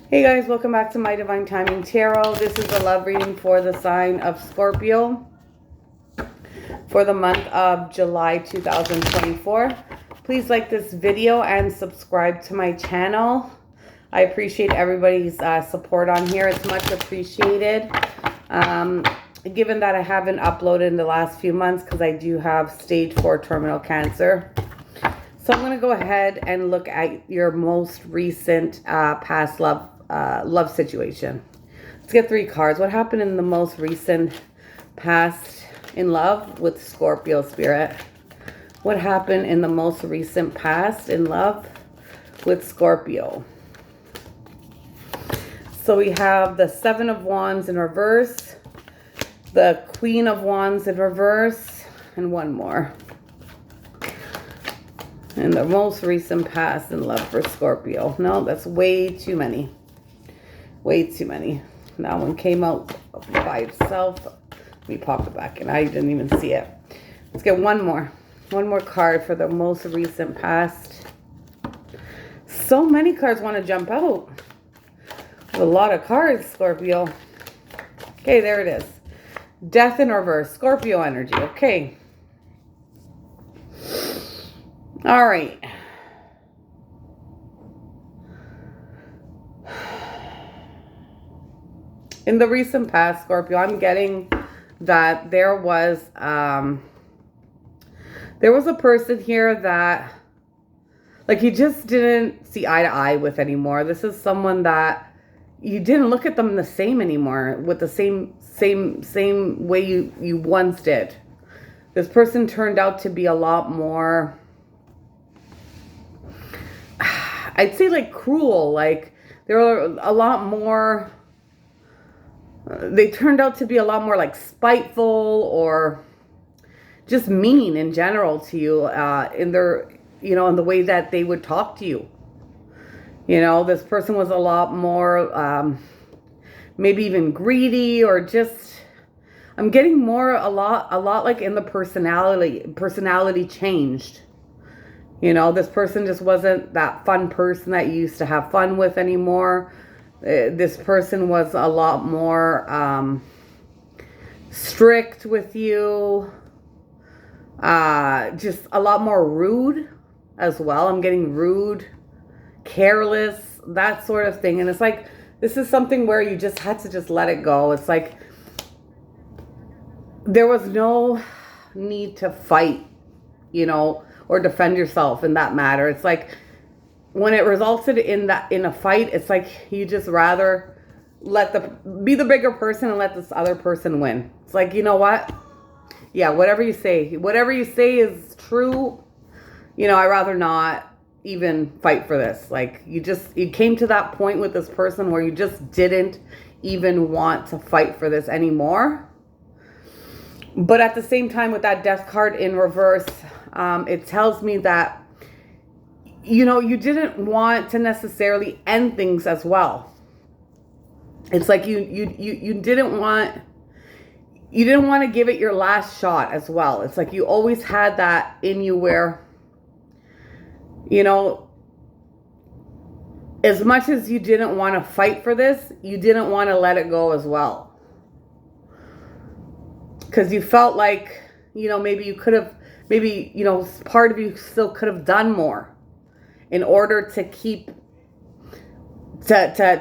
Hey guys, welcome back to my Divine Timing Tarot. This is a love reading for the sign of Scorpio for the month of July 2024. Please like this video and subscribe to my channel. I appreciate everybody's support on here. It's much appreciated. Given that I haven't uploaded in the last few months because I do have stage 4 terminal cancer. So I'm going to go ahead and look at your most recent past love situation. Let's get 3 cards. What happened in the most recent past in love with Scorpio spirit? What happened in the most recent past in love with Scorpio? So we have the 7 of Wands in reverse, the Queen of Wands in reverse, and one more. In the most recent past in love for Scorpio. No, that's way too many. Way too many. That one came out by itself. Let me pop it back in. I didn't even see it. Let's get one more. One more card for the most recent past. So many cards want to jump out. A lot of cards, Scorpio. Okay, there it is. Death in reverse. Scorpio energy. Okay. All right. In the recent past, Scorpio, I'm getting that there was a person here that, like, you just didn't see eye to eye with anymore. This is someone that you didn't look at them the same anymore, with the same way you once did. This person turned out to be a lot more, I'd say, like, cruel. Like, they were a lot more, they turned out to be a lot more like spiteful or just mean in general to you, in their, in the way that they would talk to you. This person was a lot more, maybe even greedy, or just, I'm getting more, a lot like in the personality changed. This person just wasn't that fun person that you used to have fun with anymore. This person was a lot more strict with you. Just a lot more rude as well. I'm getting rude, careless, that sort of thing. And it's like, this is something where you just had to just let it go. It's like there was no need to fight, or defend yourself in that matter. It's like, when it resulted in a fight, it's like you just rather be the bigger person and let this other person win. It's like, you know what? Yeah, whatever you say is true. I'd rather not even fight for this. Like, you came to that point with this person where you just didn't even want to fight for this anymore. But at the same time, with that death card in reverse, it tells me that you didn't want to necessarily end things as well. It's like you didn't want to give it your last shot as well. It's like you always had that in you where, as much as you didn't want to fight for this, you didn't want to let it go as well. Because you felt like, maybe you could have, part of you still could have done more in order to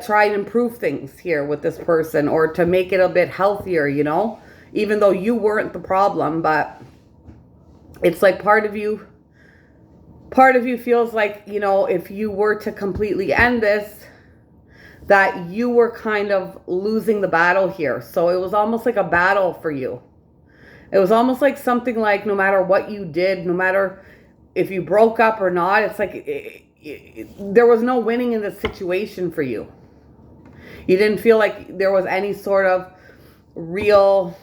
try and improve things here with this person, or to make it a bit healthier, even though you weren't the problem. But it's like part of you feels like, if you were to completely end this, that you were kind of losing the battle here. So it was almost like a battle for you. It was almost like something like, no matter what you did, no matter if you broke up or not, it's like there was no winning in this situation for you. You didn't feel like there was any sort of real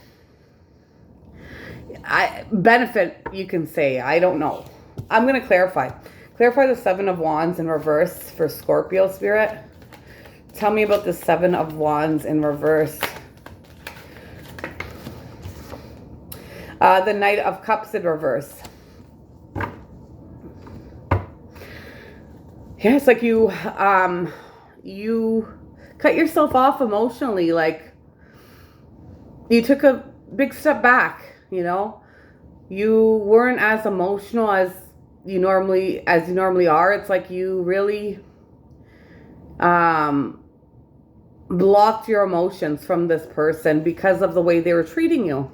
benefit, you can say. I don't know. I'm going to clarify. Clarify the 7 of Wands in reverse for Scorpio spirit. Tell me about the 7 of Wands in reverse. The Knight of Cups in reverse. Yeah, it's like you you cut yourself off emotionally. Like, you took a big step back, you know? You weren't as emotional as you normally are. It's like you really blocked your emotions from this person because of the way they were treating you.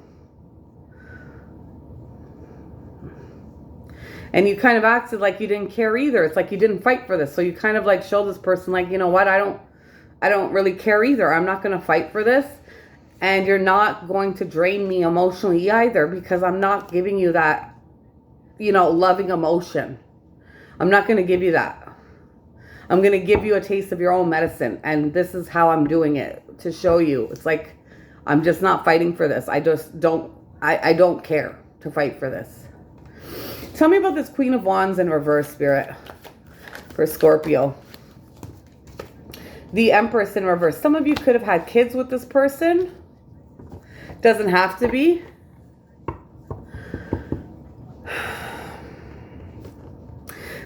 And you kind of acted like you didn't care either. It's like you didn't fight for this. So you kind of like show this person like, you know what, I don't really care either. I'm not going to fight for this. And you're not going to drain me emotionally either, because I'm not giving you that, you know, loving emotion. I'm not going to give you that. I'm going to give you a taste of your own medicine. And this is how I'm doing it, to show you. It's like, I'm just not fighting for this. I just don't, I don't care to fight for this. Tell me about this Queen of Wands in reverse, Spirit, for Scorpio. The Empress in reverse. Some of you could have had kids with this person. Doesn't have to be.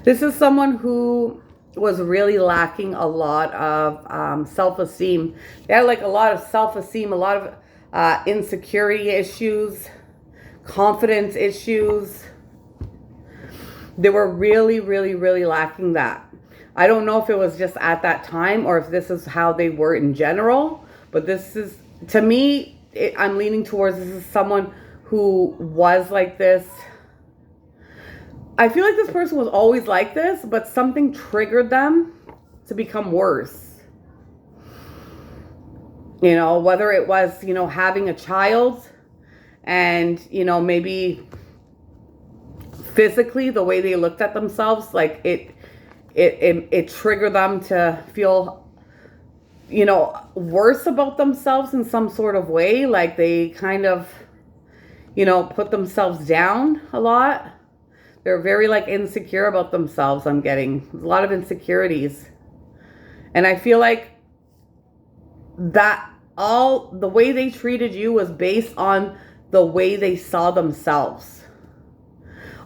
This is someone who was really lacking a lot of self-esteem. They had like a lot of self-esteem, a lot of insecurity issues, confidence issues. They were really, really, really lacking that. I don't know if it was just at that time or if this is how they were in general, but this is, to me, I'm leaning towards this is someone who was like this. I feel like this person was always like this, but something triggered them to become worse. You know, whether it was, you know, having a child and, you know, maybe physically the way they looked at themselves, like it triggered them to feel, you know, worse about themselves in some sort of way. Like they kind of, you know, put themselves down a lot. They're very like insecure about themselves. I'm getting a lot of insecurities. And I feel like that all the way they treated you was based on the way they saw themselves.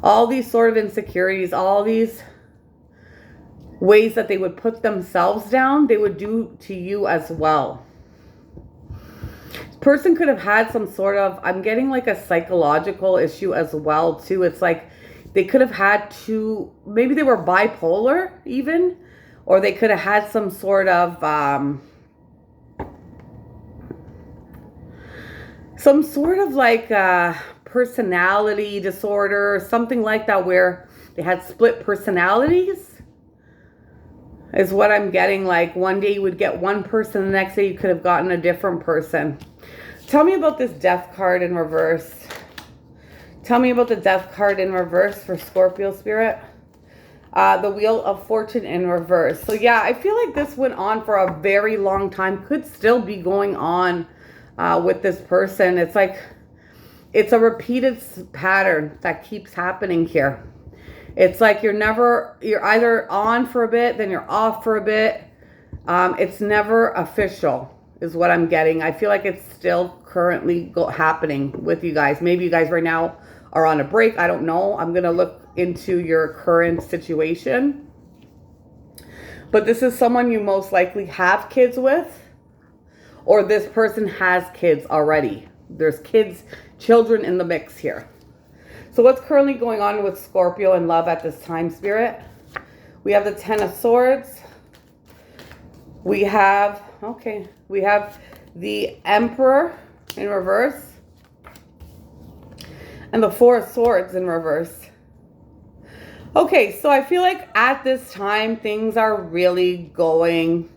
All these sort of insecurities, all these ways that they would put themselves down, they would do to you as well. This person could have had some sort of, I'm getting like a psychological issue as well too. It's like they could have had to, maybe they were bipolar even, or they could have had some sort of like personality disorder, something like that, where they had split personalities. Is what I'm getting. Like one day you would get one person, the next day you could have gotten a different person. Tell me about this Death card in reverse. Tell me about the Death card in reverse for Scorpio, Spirit. The Wheel of Fortune in reverse. So yeah, I feel like this went on for a very long time. Could still be going on with this person. It's like, it's a repeated pattern that keeps happening here. It's like you're either on for a bit, then you're off for a bit. It's never official, is what I'm getting. I feel like it's still currently happening with you guys. Maybe you guys right now are on a break. I don't know. I'm going to look into your current situation. But this is someone you most likely have kids with, or this person has kids already. There's children in the mix here. So what's currently going on with Scorpio and love at this time, Spirit? We have the Ten of Swords. We have the Emperor in reverse. And the Four of Swords in reverse. Okay, so I feel like at this time, things are really going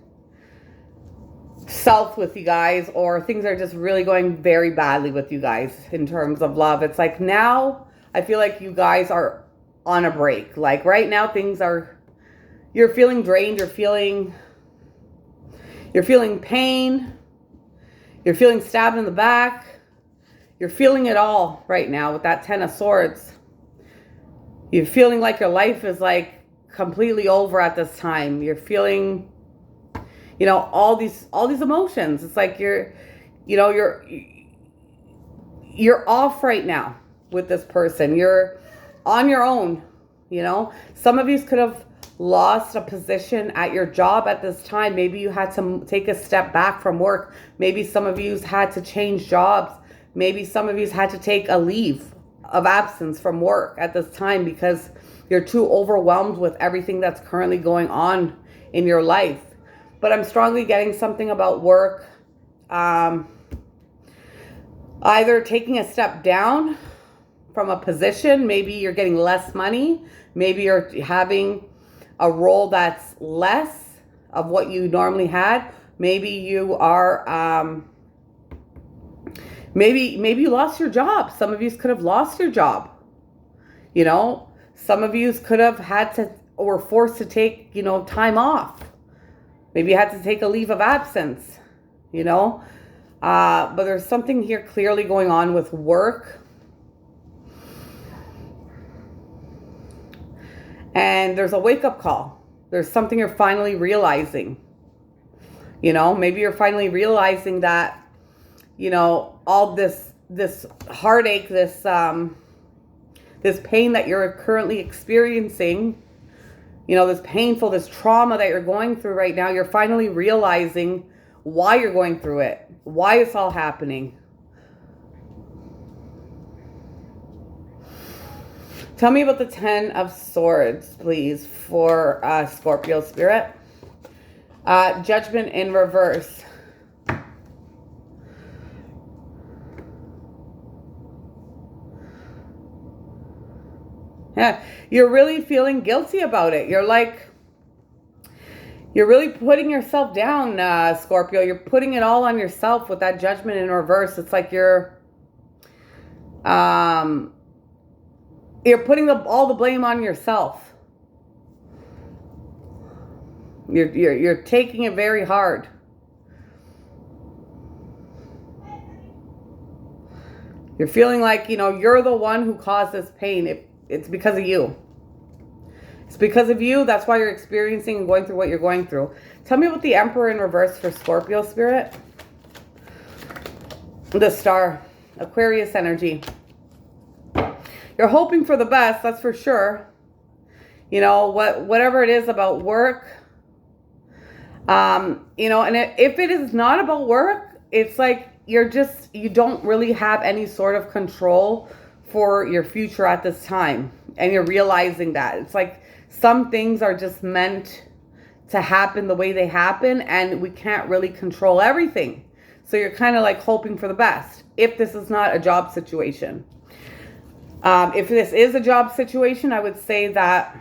south with you guys, or things are just really going very badly with you guys in terms of love. It's like now, I feel like you guys are on a break. Like right now, you're feeling drained, you're feeling pain, you're feeling stabbed in the back, you're feeling it all right now with that Ten of Swords. You're feeling like your life is like completely over at this time. You're feeling, you know, all these emotions. It's like you're off right now with this person. You're on your own, you know. Some of you could have lost a position at your job at this time. Maybe you had to take a step back from work. Maybe some of you had to change jobs. Maybe some of you had to take a leave of absence from work at this time because you're too overwhelmed with everything that's currently going on in your life. But I'm strongly getting something about work. Either taking a step down from a position, maybe you're getting less money, maybe you're having a role that's less of what you normally had. Maybe you are, maybe you lost your job. Some of you could have lost your job. You know, some of you could have had to, or were forced to take, you know, time off. Maybe you had to take a leave of absence, you know. But there's something here clearly going on with work. And there's a wake-up call. There's something you're finally realizing. You know, maybe you're finally realizing that, you know, all this heartache, this pain that you're currently experiencing, you know, this trauma that you're going through right now, you're finally realizing why you're going through it, why it's all happening. Tell me about the 10 of Swords, please, for Scorpio spirit. Judgment in reverse. Yeah, you're really feeling guilty about it. You're really putting yourself down, Scorpio. You're putting it all on yourself with that Judgment in reverse. It's like you're putting all the blame on yourself. You're taking it very hard. You're feeling like, you know, you're the one who caused this pain. It's because of you. It's because of you. That's why you're experiencing and going through what you're going through. Tell me about the Emperor in reverse for Scorpio spirit. The Star. Aquarius energy. You're hoping for the best, that's for sure. You know, whatever it is about work. You know, and if it is not about work, it's like you don't really have any sort of control for your future at this time. And you're realizing that. It's like some things are just meant to happen the way they happen, and we can't really control everything. So you're kind of like hoping for the best if this is not a job situation. If this is a job situation, I would say that,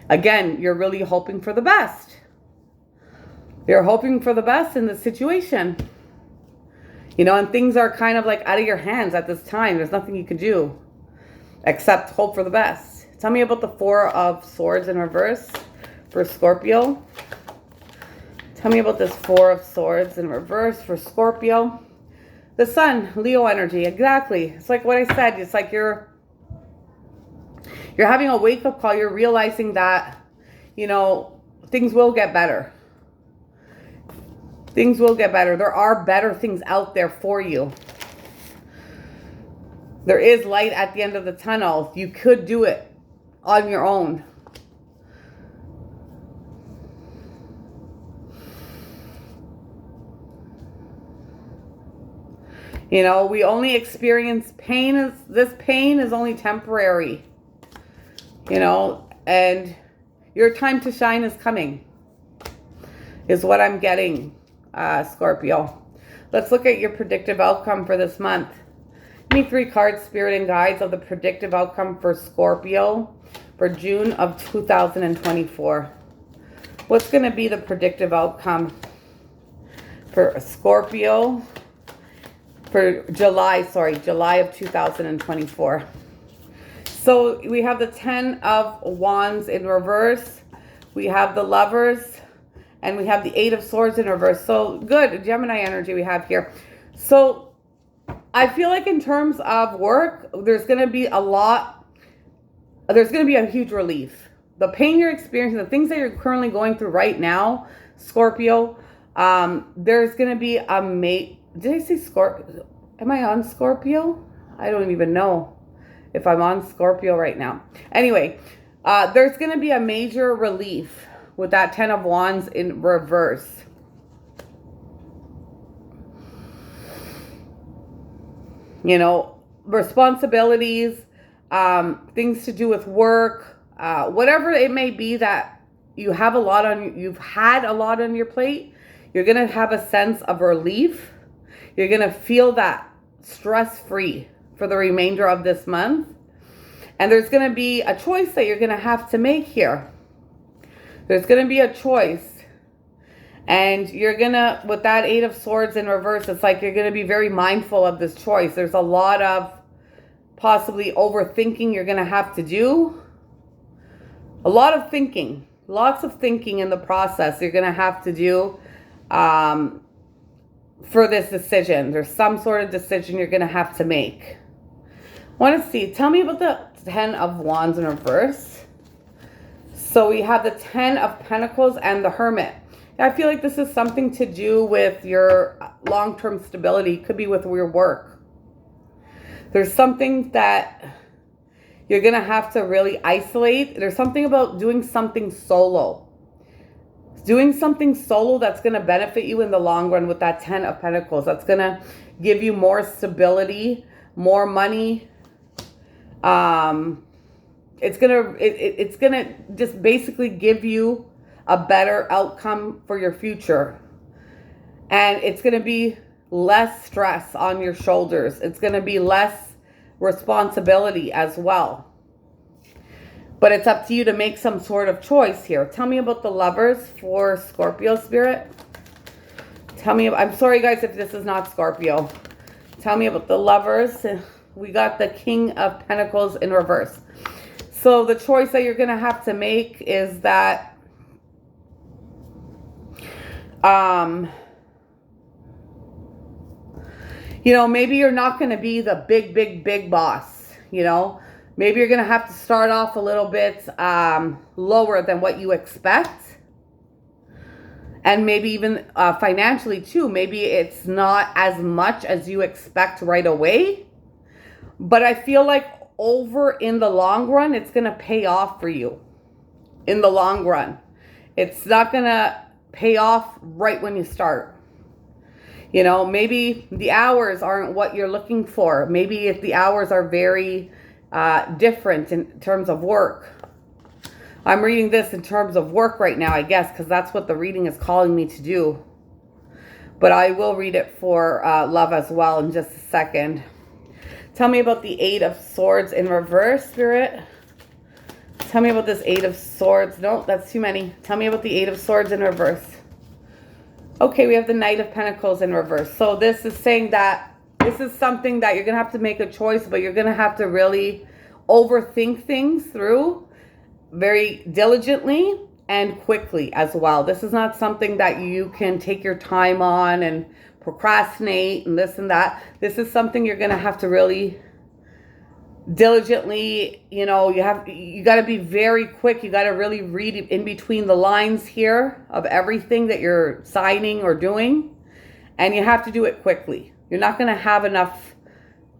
again, you're really hoping for the best. You're hoping for the best in the situation. You know, and things are kind of like out of your hands at this time. There's nothing you can do except hope for the best. Tell me about the 4 of Swords in reverse for Scorpio. Tell me about this 4 of Swords in reverse for Scorpio. The Sun, Leo energy, exactly. It's like what I said. It's like you're having a wake-up call. You're realizing that, you know, things will get better. Things will get better. There are better things out there for you. There is light at the end of the tunnel. You could do it on your own. You know, we only experience pain. This pain is only temporary. You know, and your time to shine is coming, is what I'm getting, Scorpio. Let's look at your predictive outcome for this month. Give me 3 cards, Spirit and Guides, of the predictive outcome for Scorpio for June of 2024. What's going to be the predictive outcome for Scorpio for July of 2024. So we have the 10 of Wands in reverse. We have the Lovers. And we have the 8 of Swords in reverse. So good Gemini energy we have here. So I feel like in terms of work, there's going to be a huge relief. The pain you're experiencing, the things that you're currently going through right now, Scorpio, there's going to be did I say Scorpio? Am I on Scorpio? I don't even know if I'm on Scorpio right now. Anyway, There's going to be a major relief with that 10 of Wands in reverse. You know, responsibilities, things to do with work, whatever it may be that you've had a lot on your plate, you're going to have a sense of relief. You're going to feel that stress-free for the remainder of this month. And there's going to be a choice that you're going to have to make here. There's going to be a choice. And you're going to, with that 8 of Swords in reverse, it's like you're going to be very mindful of this choice. There's a lot of possibly overthinking you're going to have to do. A lot of thinking. Lots of thinking in the process you're going to have to do for this decision. There's some sort of decision you're going to have to make. I want to see. Tell me about the 10 of Wands in reverse. So we have the 10 of Pentacles and the Hermit. I feel like this is something to do with your long-term stability. Could be with your work. There's something that you're going to have to really isolate. There's something about doing something solo. Doing something solo that's going to benefit you in the long run with that 10 of Pentacles. That's going to give you more stability, more money. It's gonna just basically give you a better outcome for your future. And it's gonna be less stress on your shoulders. It's gonna be less responsibility as well. But it's up to you to make some sort of choice here. Tell me about the Lovers for Scorpio spirit. Tell me, I'm sorry guys if this is not Scorpio. Tell me about the Lovers. We got the King of Pentacles in reverse. So the choice that you're going to have to make is that you know, maybe you're not going to be the big boss, you know. Maybe you're going to have to start off a little bit lower than what you expect. And maybe even financially too. Maybe it's not as much as you expect right away. But I feel like over in the long run, it's going to pay off for you. In the long run. It's not going to pay off right when you start. You know, maybe the hours aren't what you're looking for. Maybe if the hours are very different in terms of work. I'm reading this in terms of work right now, I guess, because that's what the reading is calling me to do. But I will read it for love as well in just a second. Tell me about the 8 of Swords in reverse, Spirit. Tell me about this 8 of Swords. No, that's too many. Tell me about the 8 of Swords in reverse. Okay, we have the Knight of Pentacles in reverse. So this is saying that this is something that you're going to have to make a choice, but you're going to have to really overthink things through very diligently and quickly as well. This is not something that you can take your time on and procrastinate and this and that. This is something you're going to have to really diligently, you know, you got to be very quick. You got to really read in between the lines here of everything that you're signing or doing. And you have to do it quickly. You're not going to have enough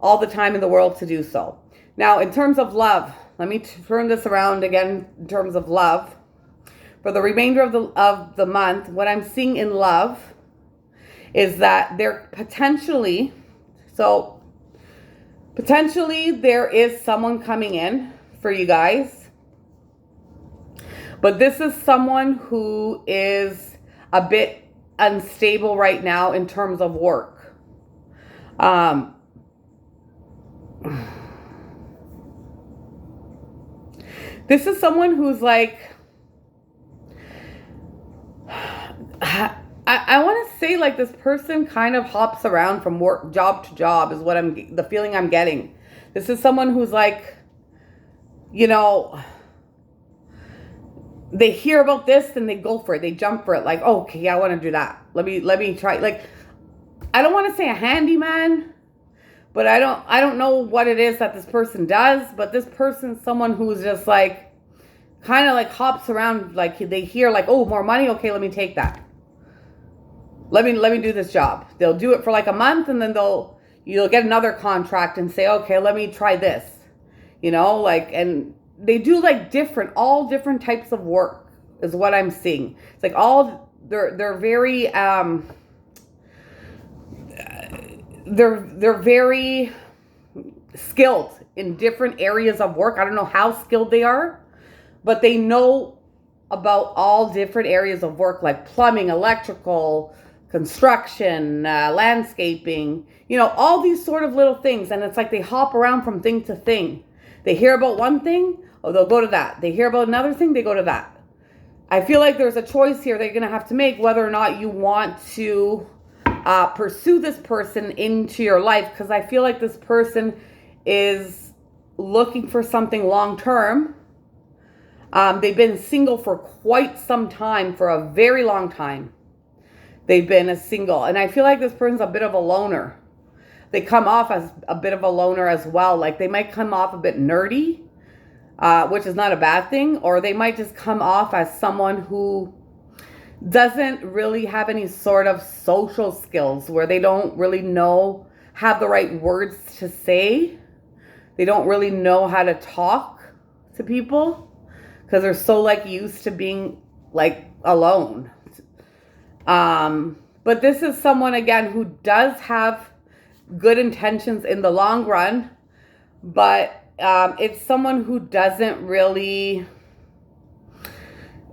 all the time in the world to do so. Now, in terms of love, let me turn this around again in terms of love. For the remainder of the month, what I'm seeing in love is that there potentially there is someone coming in for you guys. But this is someone who is a bit unstable right now in terms of work. This is someone who's like, I want to say like this person kind of hops around from job to job is what the feeling I'm getting. This is someone who's like, you know, they hear about this and they go for it. They jump for it. Like, oh, okay, I want to do that. Let me try. Like, I don't want to say a handyman, but I don't know what it is that this person does. But this person's someone who's just like, kind of like hops around. Like they hear like, oh, more money. Okay, let me take that. Let me do this job. They'll do it for like a month and then you'll get another contract and say, okay, let me try this. You know, like, and they do like all different types of work is what I'm seeing. It's like they're very they're very skilled in different areas of work. I don't know how skilled they are, but they know about all different areas of work, like plumbing, electrical, construction, landscaping, all these sort of little things. And it's like they hop around from thing to thing. They hear about one thing, oh, they'll go to that. They hear about another thing, they go to that. I feel like there's a choice here they're going to have to make, whether or not you want to pursue this person into your life, because I feel like this person is looking for something long term. They've been single for quite some time, for a very long time. They've been a single, and I feel like this person's a bit of a loner. They come off as a bit of a loner as well. Like they might come off a bit nerdy, which is not a bad thing, or they might just come off as someone who doesn't really have any sort of social skills, where they don't really have the right words to say. They don't really know how to talk to people because they're so like used to being like alone. But this is someone, again, who does have good intentions in the long run, but it's someone who doesn't really,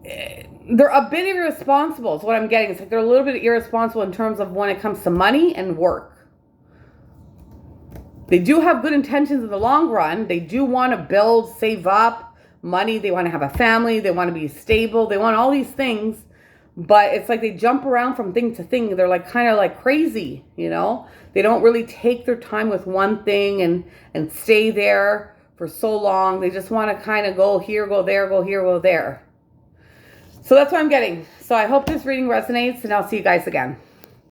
they're a bit irresponsible is what I'm getting. It's like they're a little bit irresponsible in terms of when it comes to money and work. They do have good intentions in the long run. They do want to build, save up money. They want to have a family. They want to be stable. They want all these things. But it's like they jump around from thing to thing. They're like kind of like crazy, They don't really take their time with one thing and stay there for so long. They just want to kind of go here, go there, go here, go there. So that's what I'm getting. So I hope this reading resonates, and I'll see you guys again.